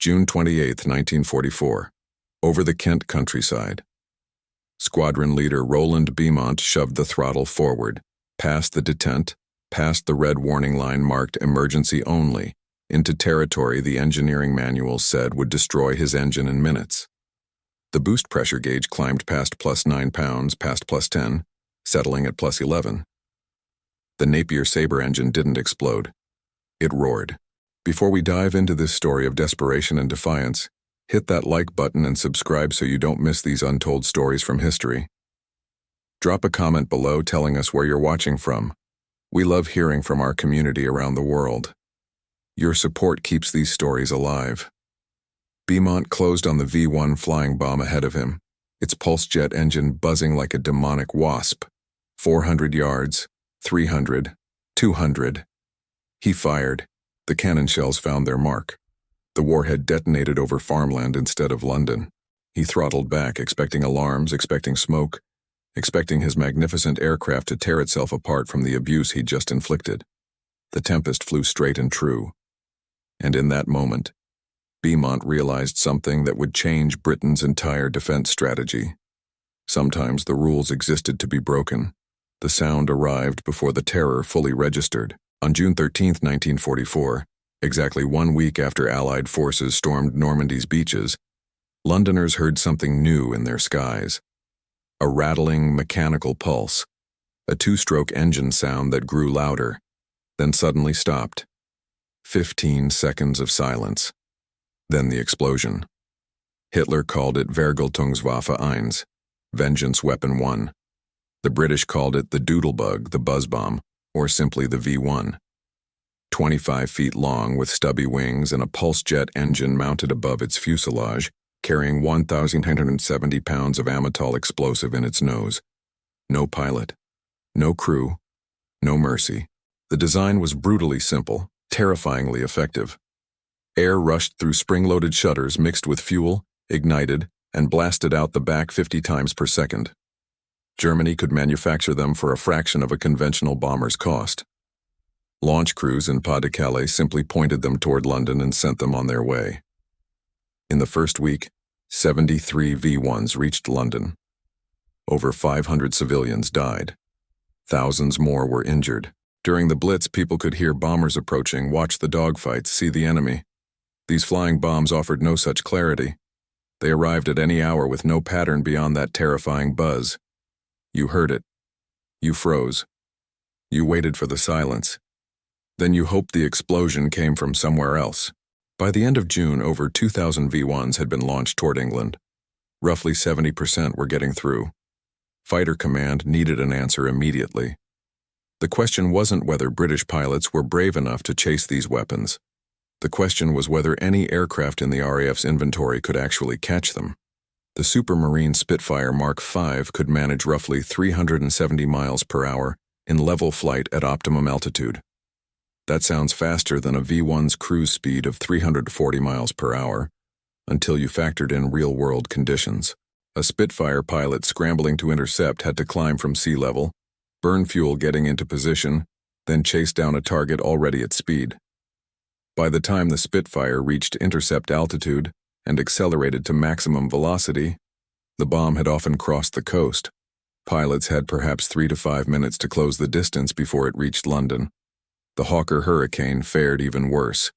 June 28, 1944. Over the Kent countryside. Squadron leader Roland Beaumont shoved the throttle forward, past the detent, past the red warning line marked emergency only, into territory the engineering manual said would destroy his engine in minutes. The boost pressure gauge climbed past +9 pounds, past +10, settling at +11. The Napier Sabre engine didn't explode. It roared. Before we dive into this story of desperation and defiance, hit that like button and subscribe so you don't miss these untold stories from history. Drop a comment below telling us where you're watching from. We love hearing from our community around the world. Your support keeps these stories alive. Beaumont closed on the V-1 flying bomb ahead of him, its pulse jet engine buzzing like a demonic wasp. 400 yards, 300, 200. He fired. The cannon shells found their mark. The warhead detonated over farmland instead of London. He throttled back, expecting alarms, expecting smoke, expecting his magnificent aircraft to tear itself apart from the abuse he'd just inflicted. The Tempest flew straight and true. And in that moment, Beaumont realized something that would change Britain's entire defense strategy. Sometimes the rules existed to be broken. The sound arrived before the terror fully registered. On June 13, 1944, exactly 1 week after Allied forces stormed Normandy's beaches, Londoners heard something new in their skies. A rattling, mechanical pulse, a two-stroke engine sound that grew louder, then suddenly stopped. 15 seconds of silence. Then the explosion. Hitler called it Vergeltungswaffe 1, Vengeance Weapon 1. The British called it the Doodlebug, the buzz bomb, or simply the V-1. 25 feet long with stubby wings and a pulse jet engine mounted above its fuselage, carrying 1,970 pounds of Amatol explosive in its nose. No pilot, no crew, no mercy. The design was brutally simple, terrifyingly effective. Air rushed through spring-loaded shutters mixed with fuel, ignited, and blasted out the back 50 times per second. Germany could manufacture them for a fraction of a conventional bomber's cost. Launch crews in Pas-de-Calais simply pointed them toward London and sent them on their way. In the first week, 73 V-1s reached London. Over 500 civilians died. Thousands more were injured. During the Blitz, people could hear bombers approaching, watch the dogfights, see the enemy. These flying bombs offered no such clarity. They arrived at any hour with no pattern beyond that terrifying buzz. You heard it. You froze. You waited for the silence. Then you hoped the explosion came from somewhere else. By the end of June, over 2,000 V-1s had been launched toward England. Roughly 70% were getting through. Fighter Command needed an answer immediately. The question wasn't whether British pilots were brave enough to chase these weapons. The question was whether any aircraft in the RAF's inventory could actually catch them. The Supermarine Spitfire Mark V could manage roughly 370 miles per hour in level flight at optimum altitude. That sounds faster than a V-1's cruise speed of 340 miles per hour, until you factored in real-world conditions. A Spitfire pilot scrambling to intercept had to climb from sea level, burn fuel getting into position, then chase down a target already at speed. By the time the Spitfire reached intercept altitude and accelerated to maximum velocity, the bomb had often crossed the coast. Pilots had perhaps 3 to 5 minutes to close the distance before it reached London. The Hawker Hurricane fared even worse.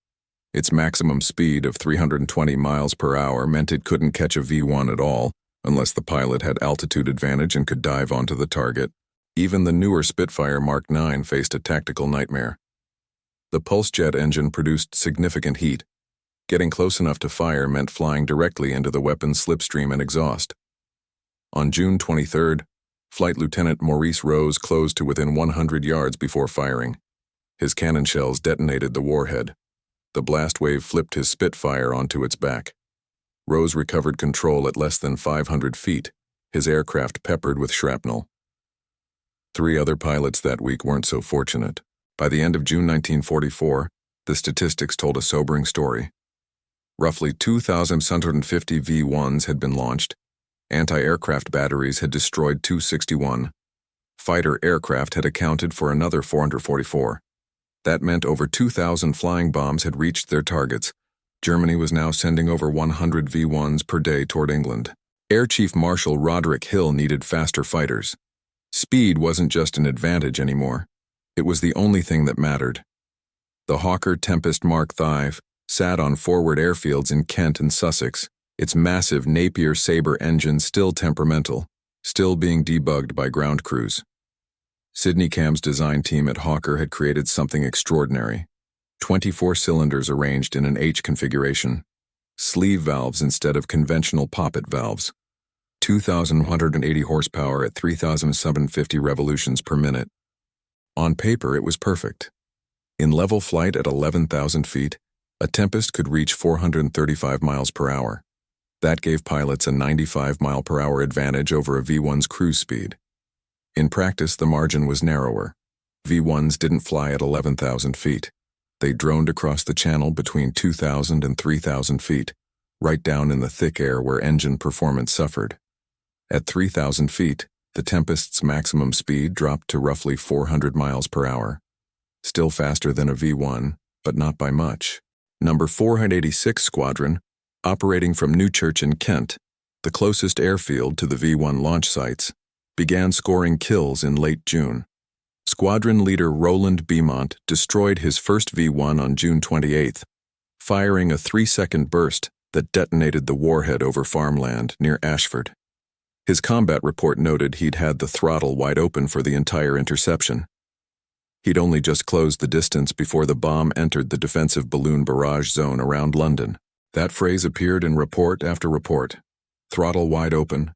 Its maximum speed of 320 miles per hour meant it couldn't catch a V-1 at all unless the pilot had altitude advantage and could dive onto the target. Even the newer Spitfire Mark IX faced a tactical nightmare. The pulse jet engine produced significant heat. Getting close enough to fire meant flying directly into the weapon's slipstream and exhaust. On June 23rd, Flight Lieutenant Maurice Rose closed to within 100 yards before firing. His cannon shells detonated the warhead. The blast wave flipped his Spitfire onto its back. Rose recovered control at less than 500 feet, his aircraft peppered with shrapnel. 3 other pilots that week weren't so fortunate. By the end of June 1944, the statistics told a sobering story. Roughly 2,750 V-1s had been launched. Anti-aircraft batteries had destroyed 261. Fighter aircraft had accounted for another 444. That meant over 2,000 flying bombs had reached their targets, Germany was now sending over 100 V-1s per day toward England. Air Chief Marshal Roderick Hill needed faster fighters. Speed wasn't just an advantage anymore. It was the only thing that mattered. The Hawker Tempest Mark V sat on forward airfields in Kent and Sussex, its massive Napier Sabre engine still temperamental, still being debugged by ground crews. Sidney Cam's design team at Hawker had created something extraordinary. 24 cylinders arranged in an H configuration, sleeve valves instead of conventional poppet valves, 2,180 horsepower at 3,750 revolutions per minute. On paper, it was perfect. In level flight at 11,000 feet, a Tempest could reach 435 miles per hour. That gave pilots a 95-mile-per-hour advantage over a V-1's cruise speed. In practice, the margin was narrower. V-1s didn't fly at 11,000 feet. They droned across the channel between 2,000 and 3,000 feet, right down in the thick air where engine performance suffered. At 3,000 feet, the Tempest's maximum speed dropped to roughly 400 miles per hour. Still faster than a V-1, but not by much. Number 486 Squadron, operating from Newchurch in Kent, the closest airfield to the V-1 launch sites, began scoring kills in late June. Squadron leader Roland Beaumont destroyed his first V-1 on June 28, firing a 3-second burst that detonated the warhead over farmland near Ashford. His combat report noted he'd had the throttle wide open for the entire interception. He'd only just closed the distance before the bomb entered the defensive balloon barrage zone around London. That phrase appeared in report after report. Throttle wide open.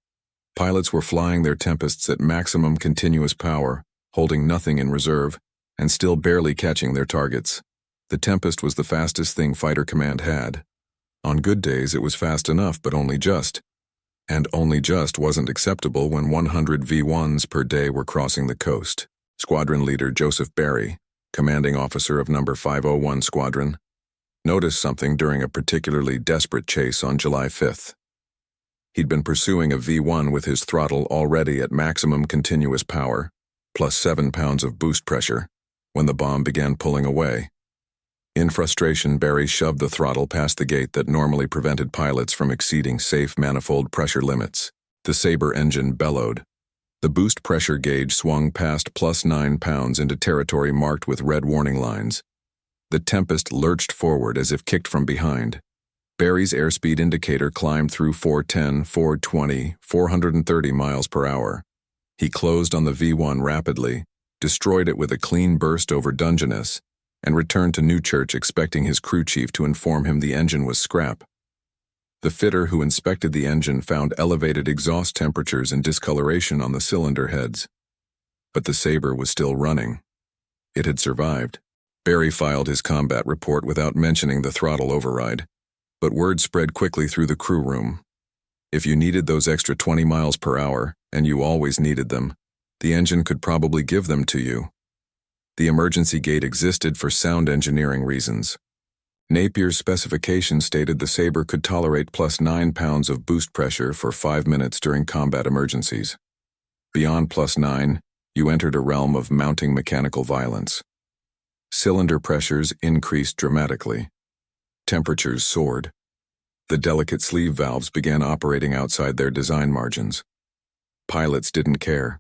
Pilots were flying their Tempests at maximum continuous power, holding nothing in reserve, and still barely catching their targets. The Tempest was the fastest thing Fighter Command had. On good days it was fast enough, but only just. And only just wasn't acceptable when 100 V-1s per day were crossing the coast. Squadron leader Joseph Barry, commanding officer of No. 501 Squadron, noticed something during a particularly desperate chase on July 5th. He'd been pursuing a V-1 with his throttle already at maximum continuous power, plus 7 pounds of boost pressure, when the bomb began pulling away. In frustration, Barry shoved the throttle past the gate that normally prevented pilots from exceeding safe manifold pressure limits. The Sabre engine bellowed. The boost pressure gauge swung past plus 9 pounds into territory marked with red warning lines. The Tempest lurched forward as if kicked from behind. Barry's airspeed indicator climbed through 410, 420, 430 miles per hour. He closed on the V-1 rapidly, destroyed it with a clean burst over Dungeness, and returned to Newchurch expecting his crew chief to inform him the engine was scrap. The fitter who inspected the engine found elevated exhaust temperatures and discoloration on the cylinder heads. But the Sabre was still running. It had survived. Barry filed his combat report without mentioning the throttle override, but word spread quickly through the crew room. If you needed those extra 20 miles per hour, and you always needed them, the engine could probably give them to you. The emergency gate existed for sound engineering reasons. Napier's specification stated the Sabre could tolerate plus 9 pounds of boost pressure for 5 minutes during combat emergencies. Beyond plus 9, you entered a realm of mounting mechanical violence. Cylinder pressures increased dramatically. Temperatures soared. The delicate sleeve valves began operating outside their design margins. Pilots didn't care.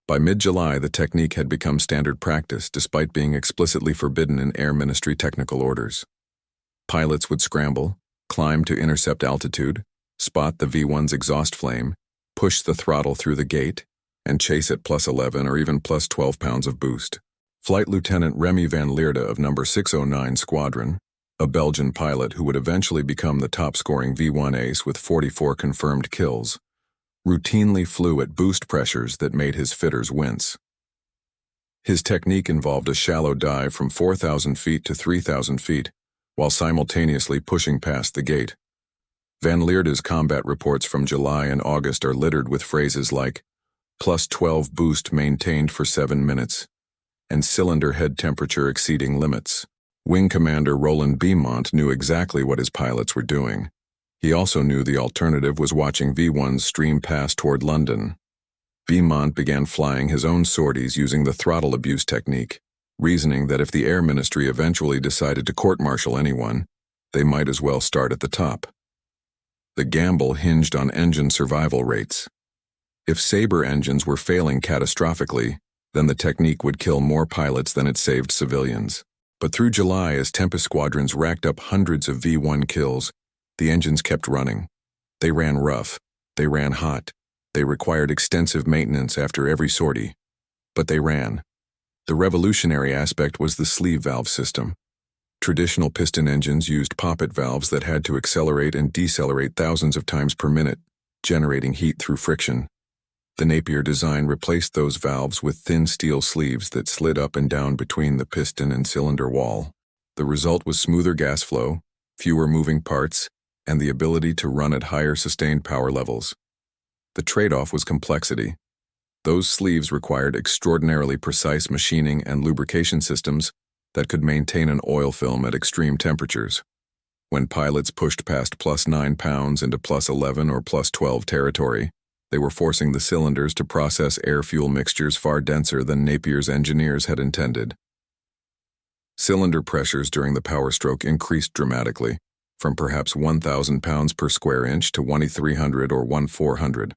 By mid-July, the technique had become standard practice despite being explicitly forbidden in Air Ministry technical orders. Pilots would scramble, climb to intercept altitude, spot the V-1's exhaust flame, push the throttle through the gate, and chase at plus 11 or even plus 12 pounds of boost. Flight Lieutenant Remy van Leerde of No. 609 Squadron, a Belgian pilot who would eventually become the top-scoring V-1 ace with 44 confirmed kills, routinely flew at boost pressures that made his fitters wince. His technique involved a shallow dive from 4,000 feet to 3,000 feet, while simultaneously pushing past the gate. Van Leerde's combat reports from July and August are littered with phrases like plus 12 boost maintained for 7 minutes, and cylinder head temperature exceeding limits. Wing Commander Roland Beaumont knew exactly what his pilots were doing. He also knew the alternative was watching V-1s stream past toward London. Beaumont began flying his own sorties using the throttle abuse technique, reasoning that if the Air Ministry eventually decided to court-martial anyone, they might as well start at the top. The gamble hinged on engine survival rates. If Sabre engines were failing catastrophically, then the technique would kill more pilots than it saved civilians. But through July, as Tempest squadrons racked up hundreds of V1 kills, the engines kept running. They ran rough. They ran hot. They required extensive maintenance after every sortie. But they ran. The revolutionary aspect was the sleeve valve system. Traditional piston engines used poppet valves that had to accelerate and decelerate thousands of times per minute, generating heat through friction. The Napier design replaced those valves with thin steel sleeves that slid up and down between the piston and cylinder wall. The result was smoother gas flow, fewer moving parts, and the ability to run at higher sustained power levels. The trade-off was complexity. Those sleeves required extraordinarily precise machining and lubrication systems that could maintain an oil film at extreme temperatures. When pilots pushed past +9 pounds into +11 or +12 territory, they were forcing the cylinders to process air-fuel mixtures far denser than Napier's engineers had intended. Cylinder pressures during the power stroke increased dramatically, from perhaps 1,000 pounds per square inch to 1,300 or 1,400.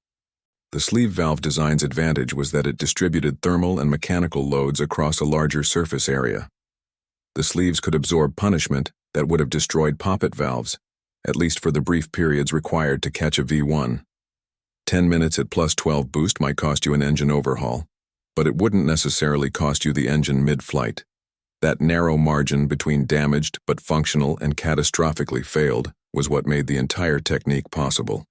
The sleeve valve design's advantage was that it distributed thermal and mechanical loads across a larger surface area. The sleeves could absorb punishment that would have destroyed poppet valves, at least for the brief periods required to catch a V1. 10 minutes at +12 boost might cost you an engine overhaul, but it wouldn't necessarily cost you the engine mid-flight. That narrow margin between damaged but functional and catastrophically failed was what made the entire technique possible.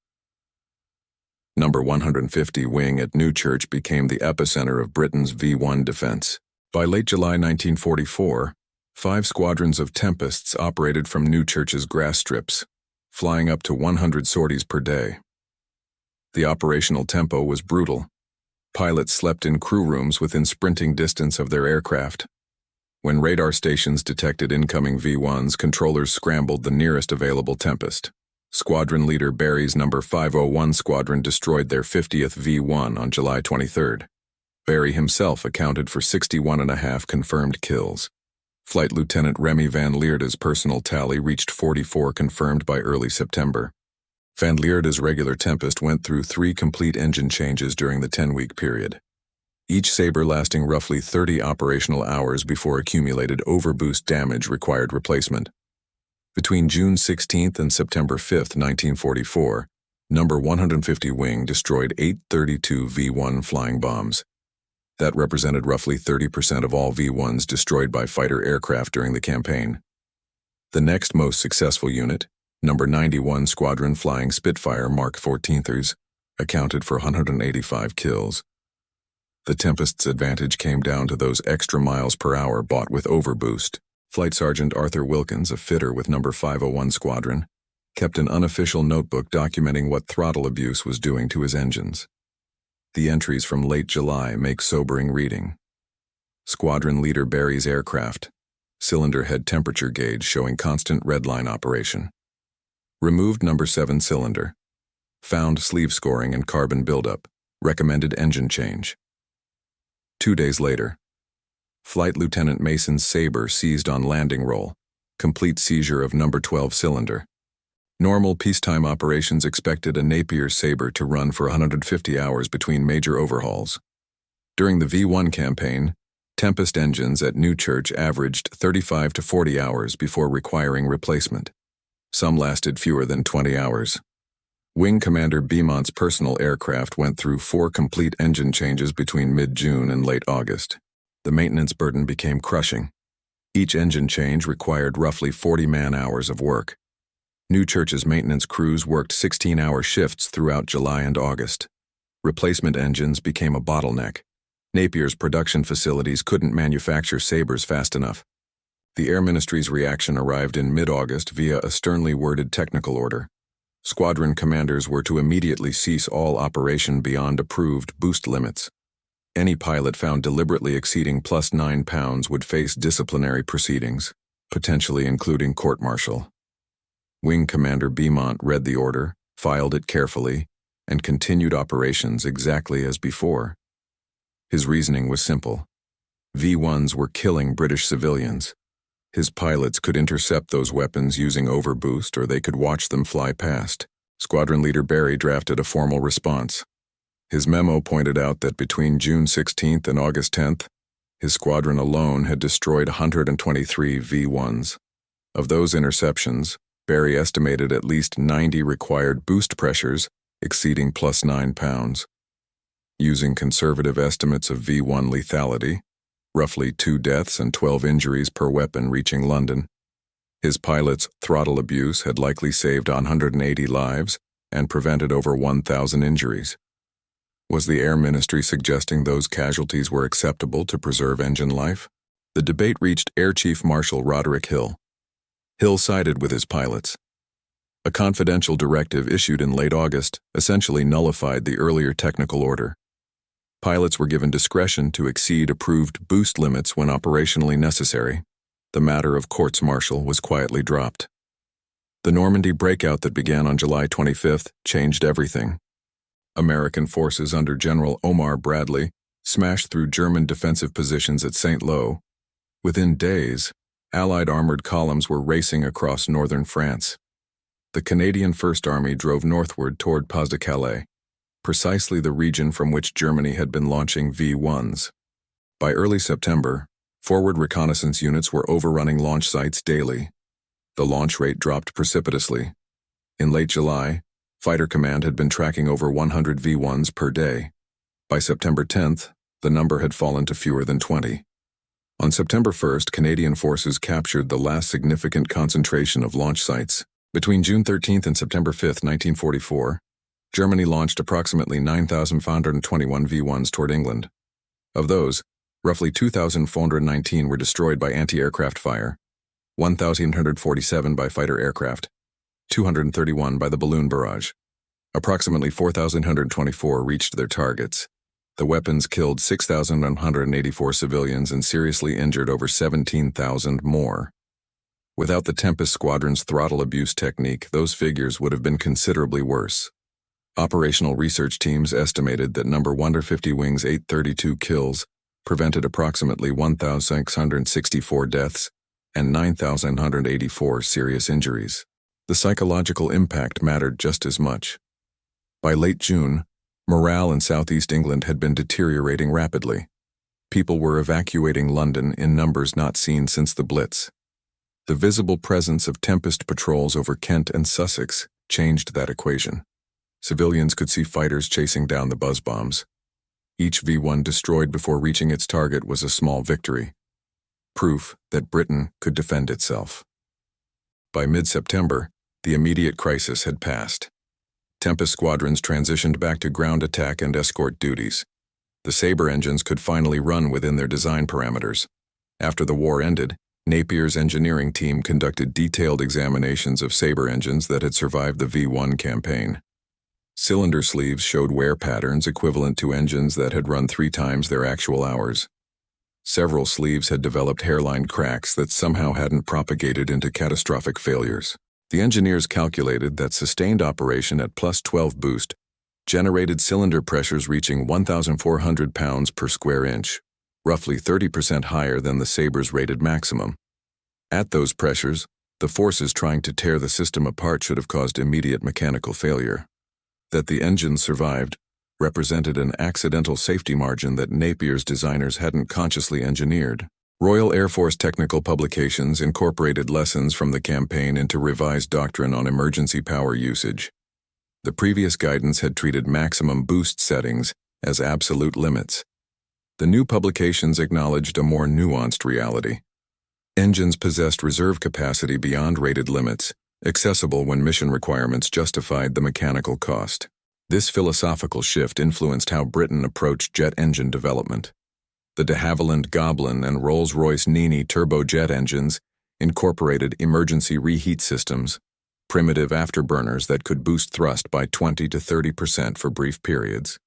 Number 150 Wing at Newchurch became the epicenter of Britain's V1 defense. By late July 1944, 5 squadrons of Tempests operated from Newchurch's grass strips, flying up to 100 sorties per day. The operational tempo was brutal. Pilots slept in crew rooms within sprinting distance of their aircraft. When radar stations detected incoming V1s, controllers scrambled the nearest available Tempest. Squadron leader Barry's No. 501 squadron destroyed their 50th V1 on July 23. Barry himself accounted for 61.5 confirmed kills. Flight Lieutenant Remy van Leerde's personal tally reached 44 confirmed by early September. Van Leerde's regular Tempest went through 3 complete engine changes during the 10-week period, each Sabre lasting roughly 30 operational hours before accumulated overboost damage required replacement. Between June 16 and September 5, 1944, No. 150 Wing destroyed 832 V1 flying bombs. That represented roughly 30% of all V1s destroyed by fighter aircraft during the campaign. The next most successful unit, No. 91 Squadron flying Spitfire Mark 14thers, accounted for 185 kills. The Tempest's advantage came down to those extra miles per hour bought with overboost. Flight Sergeant Arthur Wilkins, a fitter with No. 501 Squadron, kept an unofficial notebook documenting what throttle abuse was doing to his engines. The entries from late July make sobering reading. Squadron leader Barry's aircraft, cylinder head temperature gauge showing constant redline operation. Removed No. 7 cylinder. Found sleeve scoring and carbon buildup. Recommended engine change. 2 days later, Flight Lieutenant Mason's Sabre seized on landing roll. Complete seizure of No. 12 cylinder. Normal peacetime operations expected a Napier Sabre to run for 150 hours between major overhauls. During the V1 campaign, Tempest engines at Newchurch averaged 35 to 40 hours before requiring replacement. Some lasted fewer than 20 hours. Wing Commander Beaumont's personal aircraft went through 4 complete engine changes between mid-June and late August. The maintenance burden became crushing. Each engine change required roughly 40 man-hours of work. Newchurch's maintenance crews worked 16-hour shifts throughout July and August. Replacement engines became a bottleneck. Napier's production facilities couldn't manufacture Sabres fast enough. The Air Ministry's reaction arrived in mid-August via a sternly worded technical order. Squadron commanders were to immediately cease all operation beyond approved boost limits. Any pilot found deliberately exceeding +9 pounds would face disciplinary proceedings, potentially including court-martial. Wing Commander Beaumont read the order, filed it carefully, and continued operations exactly as before. His reasoning was simple. V1s were killing British civilians. His pilots could intercept those weapons using overboost, or they could watch them fly past. Squadron leader Barry drafted a formal response. His memo pointed out that between June 16th and August 10th, his squadron alone had destroyed 123 V-1s. Of those interceptions, Barry estimated at least 90 required boost pressures exceeding plus 9 pounds. Using conservative estimates of V-1 lethality, roughly 2 deaths and 12 injuries per weapon reaching London, his pilots' throttle abuse had likely saved 180 lives and prevented over 1,000 injuries. Was the Air Ministry suggesting those casualties were acceptable to preserve engine life? The debate reached Air Chief Marshal Roderick Hill. Hill sided with his pilots. A confidential directive issued in late August essentially nullified the earlier technical order. Pilots were given discretion to exceed approved boost limits when operationally necessary. The matter of courts-martial was quietly dropped. The Normandy breakout that began on July 25th changed everything. American forces under General Omar Bradley smashed through German defensive positions at St. Lo. Within days, Allied armored columns were racing across northern France. The Canadian First Army drove northward toward Pas-de-Calais, precisely the region from which Germany had been launching V-1s. By early September, forward reconnaissance units were overrunning launch sites daily. The launch rate dropped precipitously. In late July, Fighter Command had been tracking over 100 V-1s per day. By September 10th, the number had fallen to fewer than 20. On September 1st, Canadian forces captured the last significant concentration of launch sites. Between June 13th and September 5th, 1944, Germany launched approximately 9,521 V-1s toward England. Of those, roughly 2,419 were destroyed by anti-aircraft fire, 1,147 by fighter aircraft, 231 by the balloon barrage. Approximately 4,124 reached their targets. The weapons killed 6,184 civilians and seriously injured over 17,000 more. Without the Tempest squadron's throttle abuse technique, those figures would have been considerably worse. Operational research teams estimated that No. 150 Wing's 832 kills prevented approximately 1,664 deaths and 9,184 serious injuries. The psychological impact mattered just as much. By late June, morale in southeast England had been deteriorating rapidly. People were evacuating London in numbers not seen since the Blitz. The visible presence of Tempest patrols over Kent and Sussex changed that equation. Civilians could see fighters chasing down the buzz bombs. Each V-1 destroyed before reaching its target was a small victory. Proof that Britain could defend itself. By mid-September, the immediate crisis had passed. Tempest squadrons transitioned back to ground attack and escort duties. The Sabre engines could finally run within their design parameters. After the war ended, Napier's engineering team conducted detailed examinations of Sabre engines that had survived the V-1 campaign. Cylinder sleeves showed wear patterns equivalent to engines that had run 3 times their actual hours. Several sleeves had developed hairline cracks that somehow hadn't propagated into catastrophic failures. The engineers calculated that sustained operation at plus 12 boost generated cylinder pressures reaching 1,400 pounds per square inch, roughly 30% higher than the Sabre's rated maximum. At those pressures, the forces trying to tear the system apart should have caused immediate mechanical failure. That the engines survived represented an accidental safety margin that Napier's designers hadn't consciously engineered. Royal Air Force technical publications incorporated lessons from the campaign into revised doctrine on emergency power usage. The previous guidance had treated maximum boost settings as absolute limits. The new publications acknowledged a more nuanced reality. Engines possessed reserve capacity beyond rated limits, accessible when mission requirements justified the mechanical cost. This philosophical shift influenced how Britain approached jet engine development. The de Havilland Goblin and Rolls-Royce Nini turbojet engines incorporated emergency reheat systems, primitive afterburners that could boost thrust by 20 to 30% for brief periods.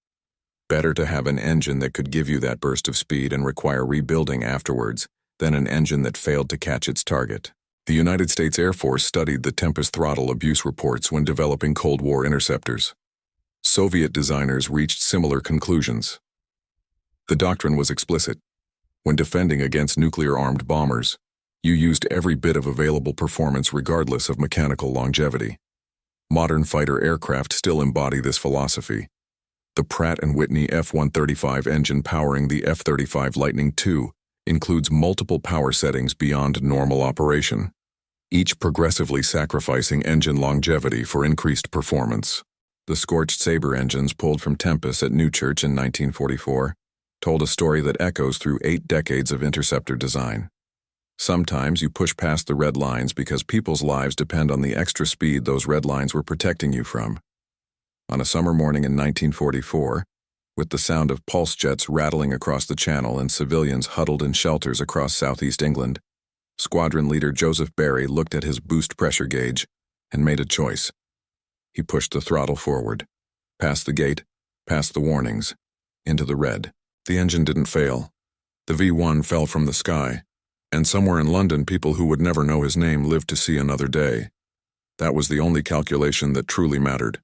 Better to have an engine that could give you that burst of speed and require rebuilding afterwards than an engine that failed to catch its target. The United States Air Force studied the Tempest throttle abuse reports when developing Cold War interceptors. Soviet designers reached similar conclusions. The doctrine was explicit. When defending against nuclear-armed bombers, You used every bit of available performance regardless of mechanical longevity. Modern fighter aircraft still embody this philosophy. The Pratt & Whitney F-135 engine powering the F-35 Lightning II includes multiple power settings beyond normal operation, each progressively sacrificing engine longevity for increased performance. The scorched Sabre engines pulled from Tempest at Newchurch in 1944 told a story that echoes through 8 decades of interceptor design. Sometimes you push past the red lines because people's lives depend on the extra speed those red lines were protecting you from. On a summer morning in 1944, with the sound of pulse jets rattling across the channel and civilians huddled in shelters across southeast England, Squadron Leader Joseph Barry looked at his boost pressure gauge and made a choice. He pushed the throttle forward, past the gate, past the warnings, into the red. The engine didn't fail. The V1 fell from the sky, and somewhere in London people who would never know his name lived to see another day. That was the only calculation that truly mattered.